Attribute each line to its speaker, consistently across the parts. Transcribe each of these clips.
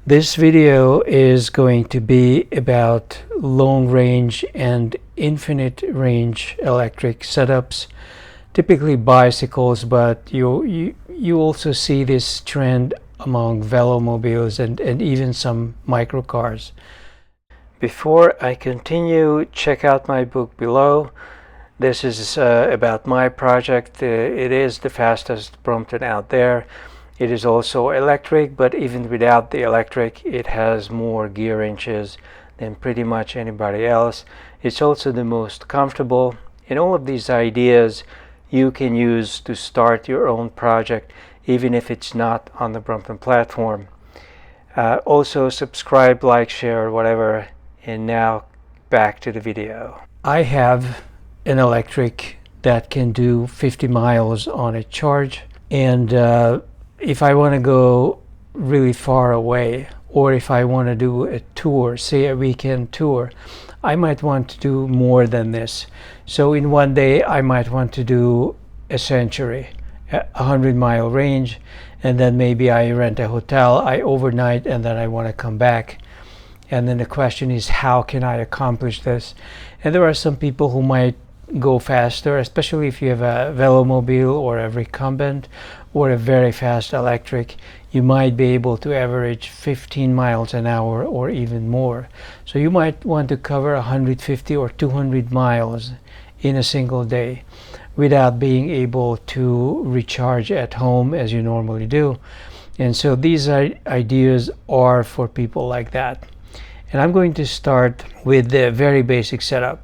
Speaker 1: This video is going to be about long range and infinite range electric setups, typically bicycles, but you also see this trend among velomobiles and even some microcars. Before I continue, check out my book below. This is about my project. It is the fastest Brompton out there. It is also electric, but even without the electric, it has more gear inches than pretty much anybody else. It's also the most comfortable, and all of these ideas you can use to start your own project, even if it's not on the Brompton platform. Also subscribe, like, share, whatever. And now back to the video. I have an electric that can do 50 miles on a charge, and if I want to go really far away, or if I want to do a tour, say a weekend tour, I might want to do more than this. So in one day I might want to do a century, a 100-mile range, and then maybe I rent a hotel, I overnight, and then I want to come back. And then the question is, how can I accomplish this? And there are some people who might go faster, especially if you have a velomobile or a recumbent or a very fast electric. You might be able to average 15 miles an hour or even more. So you might want to cover 150 or 200 miles in a single day without being able to recharge at home as you normally do. And so these ideas are for people like that. And I'm going to start with the very basic setup.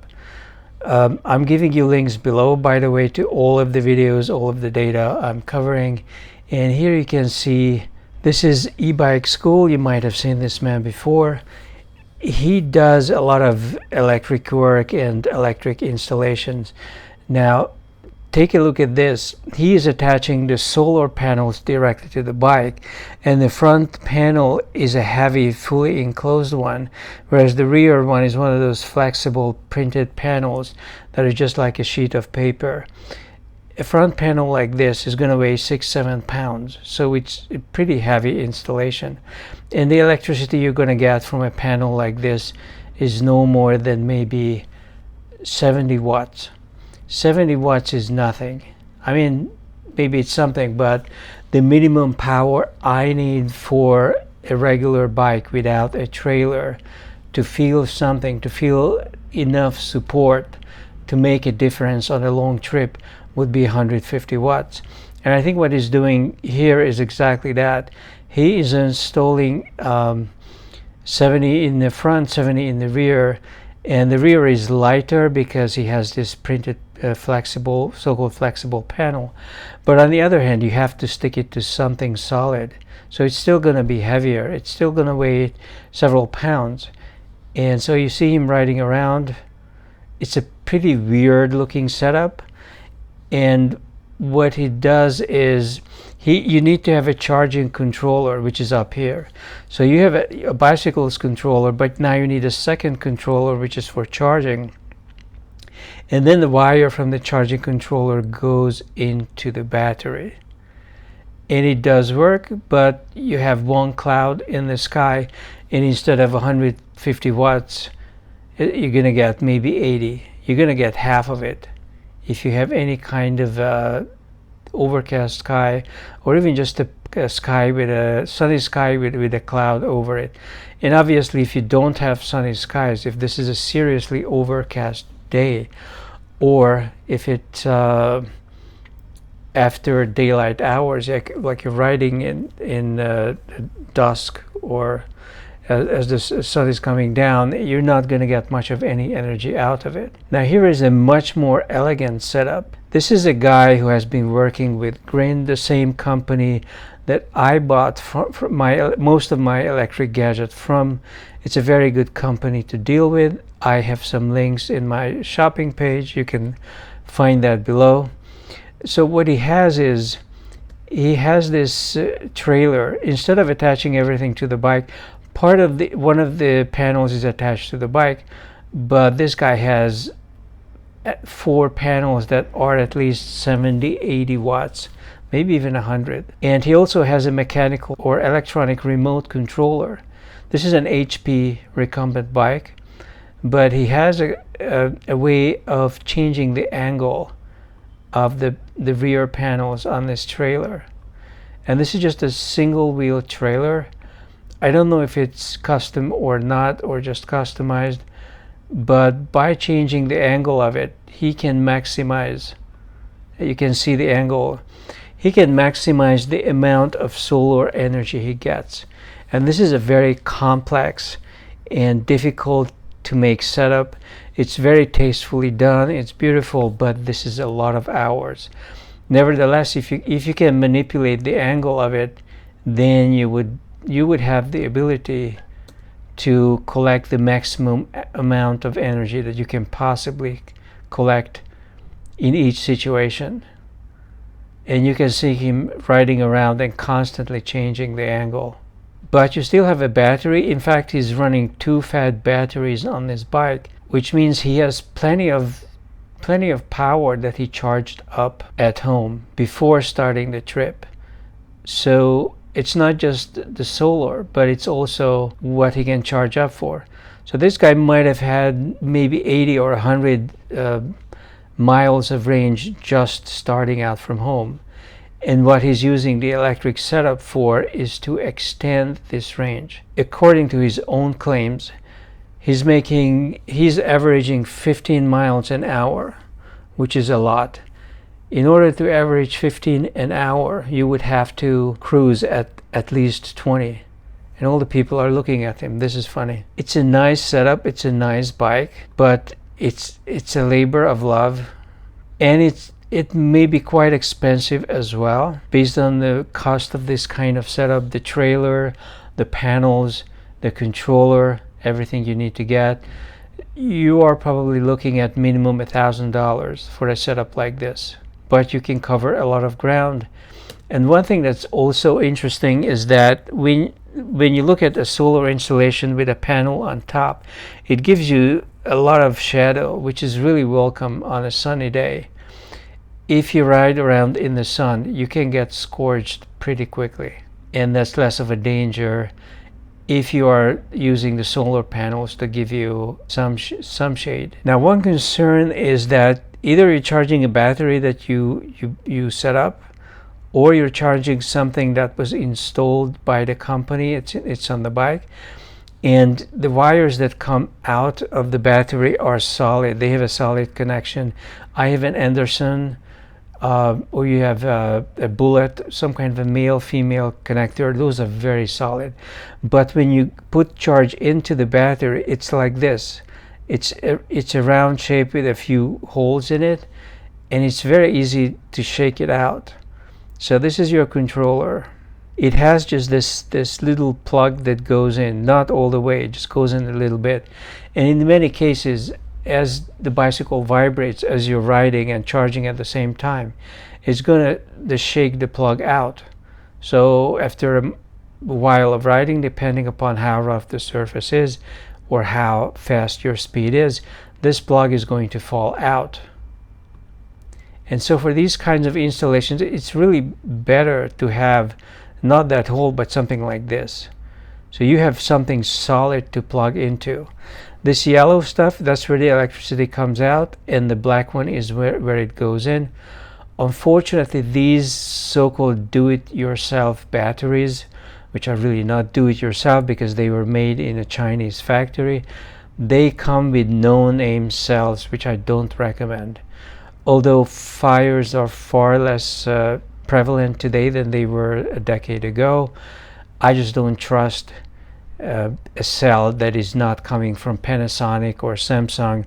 Speaker 1: I'm giving you links below, by the way, to all of the videos, all of the data I'm covering. And here you can see, this is e-bike school. You might have seen this man before. He does a lot of electric work and electric installations. Now, take a look at this. He is attaching the solar panels directly to the bike, and the front panel is a heavy, fully enclosed one, whereas the rear one is one of those flexible printed panels that are just like a sheet of paper. A front panel like this is going to weigh 6-7 pounds, so it's a pretty heavy installation. And the electricity you're going to get from a panel like this is no more than maybe 70 watts. 70 watts is nothing. I mean, maybe it's something, but the minimum power I need for a regular bike without a trailer to feel something, to feel enough support to make a difference on a long trip would be 150 watts. And I think what he's doing here is exactly that. He is installing 70 in the front, 70 in the rear, and the rear is lighter because he has this printed flexible, so-called flexible panel. But on the other hand, you have to stick it to something solid, so it's still going to be heavier. It's still going to weigh several pounds. And so you see him riding around. It's a pretty weird looking setup, and what he does is you need to have a charging controller, which is up here. So you have a bicycle's controller, but now you need a second controller, which is for charging. And then the wire from the charging controller goes into the battery. And it does work, but you have one cloud in the sky, and instead of 150 watts, you're going to get maybe 80. You're going to get half of it if you have any kind of overcast sky, or even just a sky with a sunny sky with a cloud over it. And obviously, if you don't have sunny skies, if this is a seriously overcast day, or if it's after daylight hours, like you're riding in dusk, or as the sun is coming down, you're not going to get much of any energy out of it. Now here is a much more elegant setup. This is a guy who has been working with Grin, the same company that I bought from most of my electric gadgets from. It's a very good company to deal with. I have some links in my shopping page. You can find that below. So what he has is, he has this trailer. Instead of attaching everything to the bike, one of the panels is attached to the bike, but this guy has 4 panels that are at least 70-80 watts. maybe even 100. And he also has a mechanical or electronic remote controller. This is an HP recumbent bike, but he has a way of changing the angle of the rear panels on this trailer. And this is just a single wheel trailer. I don't know if it's custom or not, or just customized, but by changing the angle of it, he can maximize, you can see the angle, he can maximize the amount of solar energy he gets. And this is a very complex and difficult to make setup. It's very tastefully done, it's beautiful, but this is a lot of hours. Nevertheless, if you can manipulate the angle of it, then you would have the ability to collect the maximum amount of energy that you can possibly collect in each situation. And you can see him riding around and constantly changing the angle. But you still have a battery. In fact, he's running 2 fat batteries on this bike, which means he has plenty of power that he charged up at home before starting the trip. So it's not just the solar, but it's also what he can charge up for. So this guy might have had maybe 80 or 100 miles of range just starting out from home. And what he's using the electric setup for is to extend this range. According to his own claims, he's averaging 15 miles an hour, which is a lot. In order to average 15 an hour, you would have to cruise at least 20. And all the people are looking at him. This is funny. It's a nice setup, it's a nice bike, but it's a labor of love. And it may be quite expensive as well, based on the cost of this kind of setup, the trailer, the panels, the controller, everything you need to get. You are probably looking at minimum $1,000 for a setup like this, but you can cover a lot of ground. And one thing that's also interesting is that when you look at a solar installation with a panel on top, it gives you a lot of shadow, which is really welcome on a sunny day. If you ride around in the sun, you can get scorched pretty quickly, and that's less of a danger if you are using the solar panels to give you some shade. Now, one concern is that either you're charging a battery that you set up, or you're charging something that was installed by the company. It's on the bike, and the wires that come out of the battery are solid. They have a solid connection. I have an Anderson, or you have a bullet, some kind of a male-female connector. Those are very solid. But when you put charge into the battery, it's like this. It's a round shape with a few holes in it, and it's very easy to shake it out. So this is your controller. It has just this little plug that goes in, not all the way, it just goes in a little bit. And in many cases, as the bicycle vibrates as you're riding and charging at the same time, it's going to shake the plug out. So after a while of riding, depending upon how rough the surface is or how fast your speed is, this plug is going to fall out. And so for these kinds of installations, it's really better to have not that hole, but something like this. So you have something solid to plug into. This yellow stuff, that's where the electricity comes out, and the black one is where it goes in. Unfortunately, these so-called do-it-yourself batteries, which are really not do-it-yourself because they were made in a Chinese factory, they come with no-name cells, which I don't recommend. Although fires are far less prevalent today than they were a decade ago, I just don't trust a cell that is not coming from Panasonic or Samsung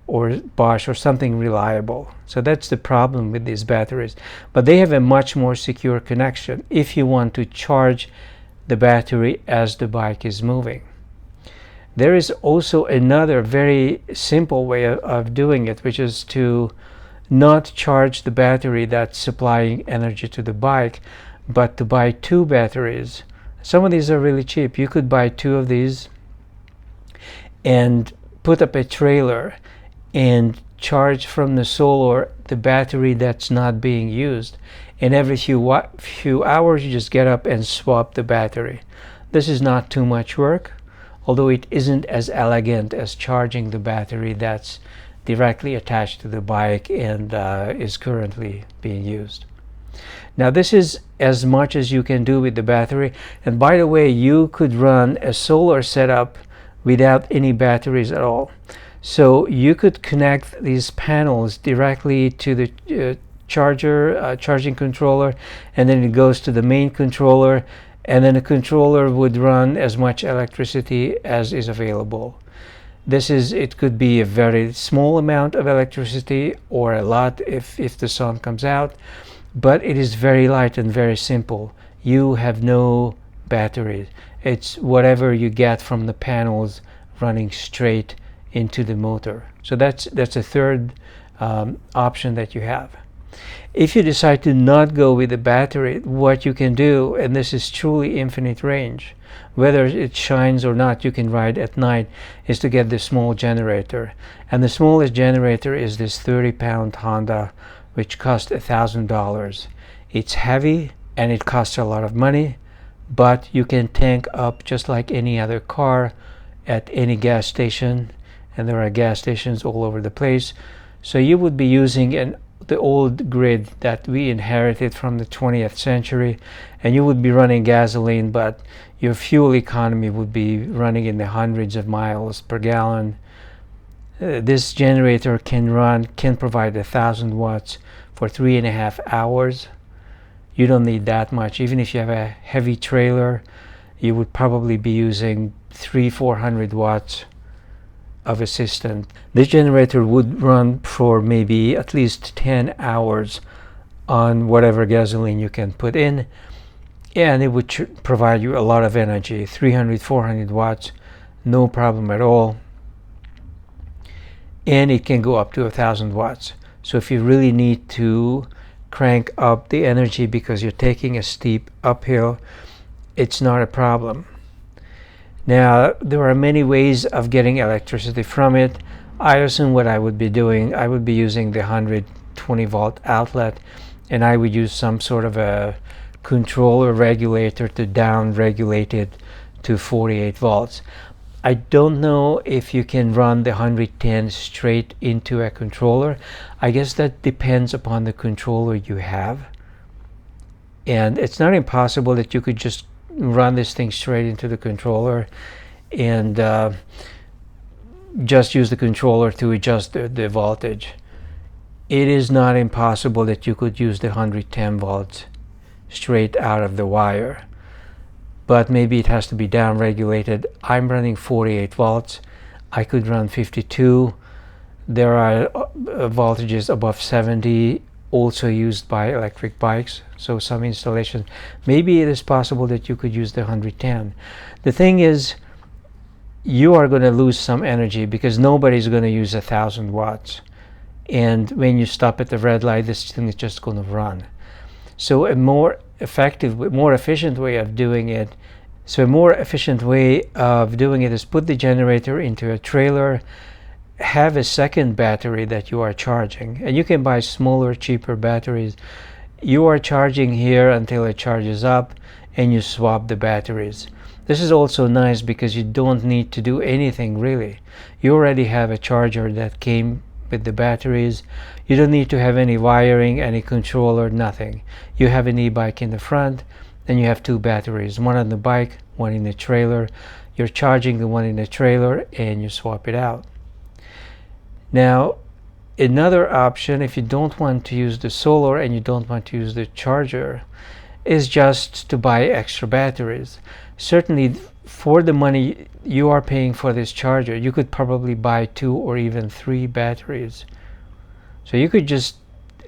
Speaker 1: or Bosch or something reliable. So that's the problem with these batteries. But they have a much more secure connection if you want to charge the battery as the bike is moving. There is also another very simple way of doing it, which is to not charge the battery that's supplying energy to the bike, but to buy 2 batteries. Some of these are really cheap. You could buy 2 of these and put up a trailer and charge from the solar the battery that's not being used. And every few hours you just get up and swap the battery. This is not too much work, although it isn't as elegant as charging the battery that's directly attached to the bike and is currently being used. Now this is as much as you can do with the battery. And by the way, you could run a solar setup without any batteries at all. So you could connect these panels directly to the charging controller, and then it goes to the main controller, and then the controller would run as much electricity as is available. It could be a very small amount of electricity or a lot if the sun comes out, but it is very light and very simple. You have no batteries. It's whatever you get from the panels running straight into the motor. So that's a third option that you have. If you decide to not go with the battery, what you can do, and this is truly infinite range, whether it shines or not, you can ride at night, is to get the small generator. And the smallest generator is this 30-pound Honda, which cost $1,000. It's heavy and it costs a lot of money, but you can tank up just like any other car at any gas station, and there are gas stations all over the place. So you would be using the old grid that we inherited from the 20th century, and you would be running gasoline, but your fuel economy would be running in the hundreds of miles per gallon. This generator can provide 1,000 watts for 3.5 hours. You don't need that much. Even if you have a heavy trailer, you would probably be using 300-400 watts of assistant. This generator would run for maybe at least 10 hours on whatever gasoline you can put in, and it would provide you a lot of energy. 300-400 watts, no problem at all. And it can go up to 1,000 watts. So if you really need to crank up the energy because you're taking a steep uphill, it's not a problem. Now, there are many ways of getting electricity from it. I assume what I would be doing, I would be using the 120 volt outlet, and I would use some sort of a controller regulator to down regulate it to 48 volts. I don't know if you can run the 110 straight into a controller. I guess that depends upon the controller you have. And it's not impossible that you could just run this thing straight into the controller and just use the controller to adjust the voltage. It is not impossible that you could use the 110 volts straight out of the wire, but maybe it has to be down regulated. I'm running 48 volts. I could run 52. There are voltages above 70 also used by electric bikes, so some installation, maybe it is possible that you could use the 110. The thing is, you are going to lose some energy because nobody's going to use 1,000 watts, and when you stop at the red light, this thing is just going to run. So a more efficient way of doing it is put the generator into a trailer, have a second battery that you are charging, and you can buy smaller, cheaper batteries. You are charging here until it charges up, and you swap the batteries. This is also nice because you don't need to do anything really. You already have a charger that came with the batteries. You don't need to have any wiring, any controller, nothing. You have an e-bike in the front, and you have two batteries, one on the bike, one in the trailer. You're charging the one in the trailer and you swap it out. Now, another option, if you don't want to use the solar and you don't want to use the charger, is just to buy extra batteries. Certainly, for the money you are paying for this charger, you could probably buy 2 or even 3 batteries. So you could just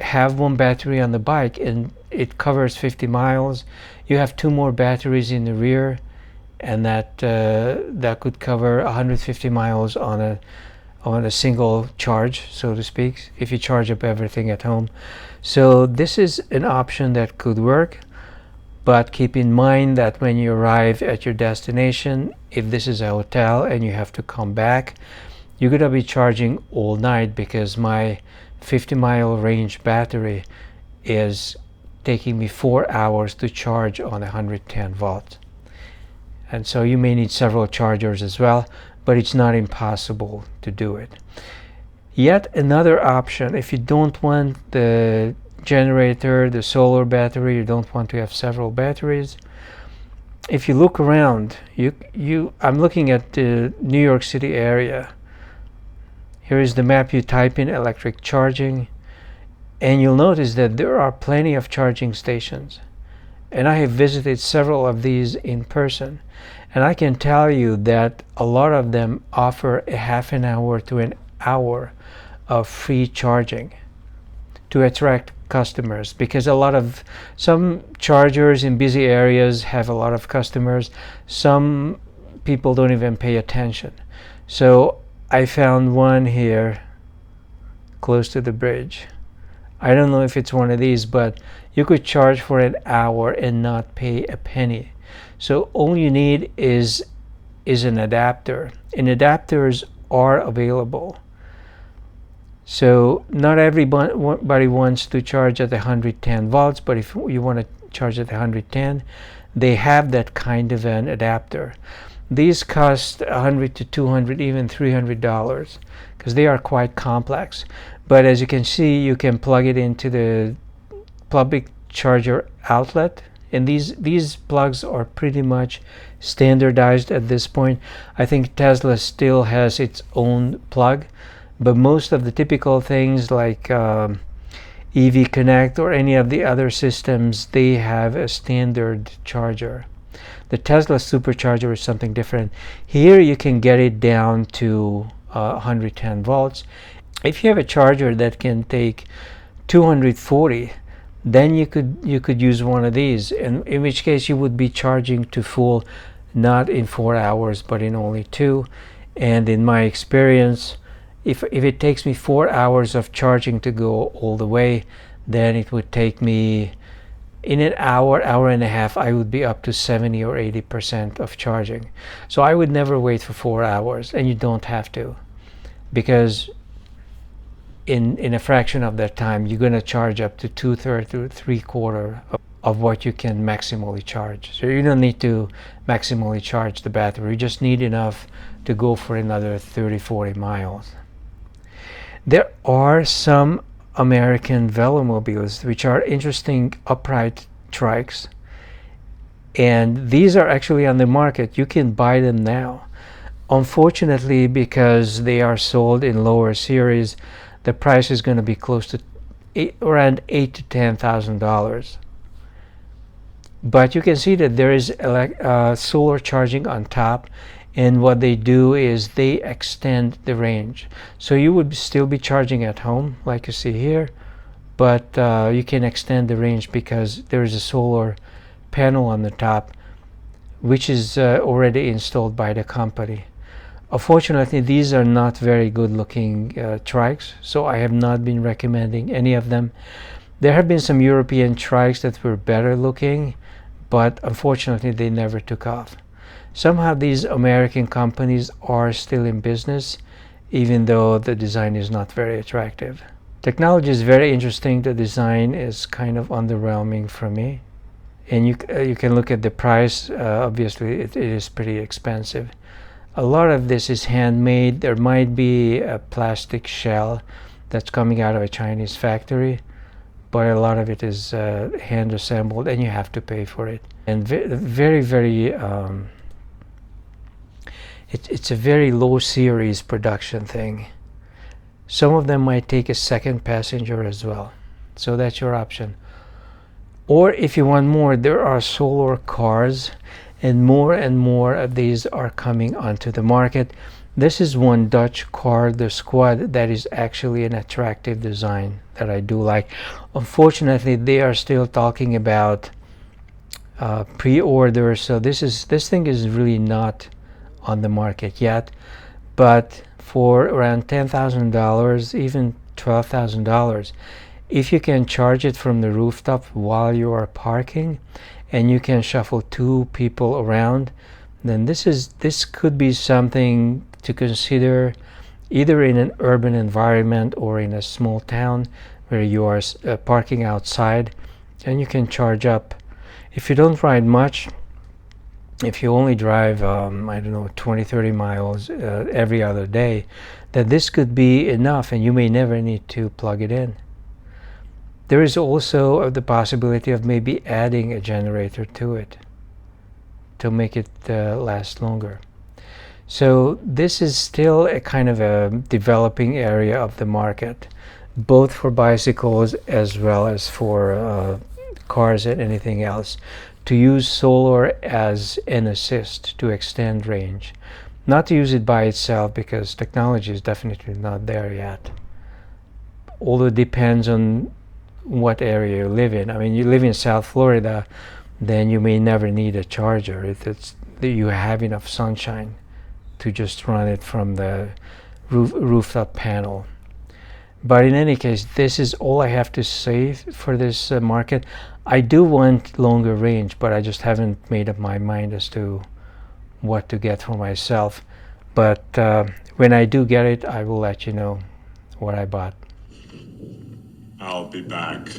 Speaker 1: have one battery on the bike and it covers 50 miles. You have 2 more batteries in the rear, and that could cover 150 miles on a single charge, so to speak, if you charge up everything at home. So this is an option that could work, but keep in mind that when you arrive at your destination, if this is a hotel and you have to come back, you're gonna be charging all night, because my 50-mile range battery is taking me 4 hours to charge on 110 volts. And so you may need several chargers as well, but it's not impossible to do it. Yet another option, if you don't want the generator, the solar battery, you don't want to have several batteries, if you look around, I'm looking at the New York City area. Here is the map. You type in electric charging, and you'll notice that there are plenty of charging stations. And I have visited several of these in person, and I can tell you that a lot of them offer a half an hour to an hour of free charging to attract customers, because some chargers in busy areas have a lot of customers. Some people don't even pay attention. So I found one here close to the bridge. I don't know if it's one of these, but you could charge for an hour and not pay a penny. So all you need is an adapter, and adapters are available. So not everybody wants to charge at 110 volts, but if you want to charge at 110, they have that kind of an adapter. These cost $100 to $200, even $300, because they are quite complex. But as you can see, you can plug it into the public charger outlet, and these plugs are pretty much standardized at this point. I think Tesla still has its own plug, but most of the typical things like EV Connect or any of the other systems, they have a standard charger. The Tesla supercharger is something different. Here you can get it down to 110 volts. If you have a charger that can take 240, then you could use one of these, in which case you would be charging to full, not in 4 hours, but in only 2. And in my experience, if it takes me 4 hours of charging to go all the way, then it would take me, in an hour and a half, I would be up to 70 or 80% of charging. So I would never wait for 4 hours, and you don't have to, because in a fraction of that time, you're going to charge up to 2/3 to 3/4 of what you can maximally charge. So you don't need to maximally charge the battery. You just need enough to go for another 30-40 miles. There are some American Velomobiles, which are interesting upright trikes, and these are actually on the market. You can buy them now. Unfortunately, because they are sold in lower series, the price is going to be close to around $8,000 to $10,000. But you can see that there is solar charging on top, and what they do is they extend the range. So you would still be charging at home, like you see here, but you can extend the range because there is a solar panel on the top, which is already installed by the company. Unfortunately, these are not very good looking trikes, so I have not been recommending any of them. There have been some European trikes that were better looking, but unfortunately they never took off. Somehow these American companies are still in business, even though the design is not very attractive. Technology is very interesting. The design is kind of underwhelming for me. And you can look at the price. Obviously it is pretty expensive. A lot of this is handmade. There might be a plastic shell that's coming out of a Chinese factory, but a lot of it is hand assembled, and you have to pay for it. And it's a very low series production thing. Some of them might take a second passenger as well, so that's your option. Or if you want more, there are solar cars, and more of these are coming onto the market. This is one Dutch car, the Squad, that is actually an attractive design that I do like. Unfortunately, they are still talking about pre-order, so this thing is really not on the market yet. But for around $10,000, even $12,000, if you can charge it from the rooftop while you are parking, and you can shuffle 2 people around, then this could be something to consider either in an urban environment or in a small town where you are parking outside, and you can charge up. If you don't ride much, if you only drive, I don't know, 20-30 miles every other day, then this could be enough and you may never need to plug it in. There is also the possibility of maybe adding a generator to it to make it last longer. So this is still a kind of a developing area of the market, both for bicycles as well as for cars and anything else, to use solar as an assist to extend range. Not to use it by itself, because technology is definitely not there yet. Although it depends on what area you live in. I mean, you live in South Florida, then you may never need a charger if it's you have enough sunshine to just run it from the rooftop panel. But in any case, this is all I have to say for this market. I do want longer range, but I just haven't made up my mind as to what to get for myself. But when I do get it, I will let you know what I bought.
Speaker 2: I'll be back.